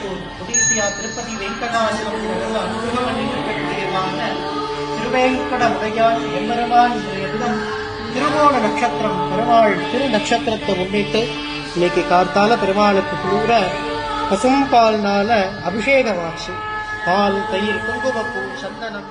திருப்போரூர் ஒடிசியா திருப்பதி வெங்கடாசலத்தில் அனுகிரகம் பண்ணியிருக்கக்கூடியதான திருவேங்கட முடையான் எம்பெருமான் இன்றைய தினம் திருவோண நட்சத்திரம் பெருமாள் திரு நட்சத்திரத்தை முன்னிட்டு இன்னைக்கு கார்த்தால பெருமாளுக்கு பூர பசும்பால்னால அபிஷேகமாச்சு. பால், தயிர், குங்குமப்பூ, சந்தனம்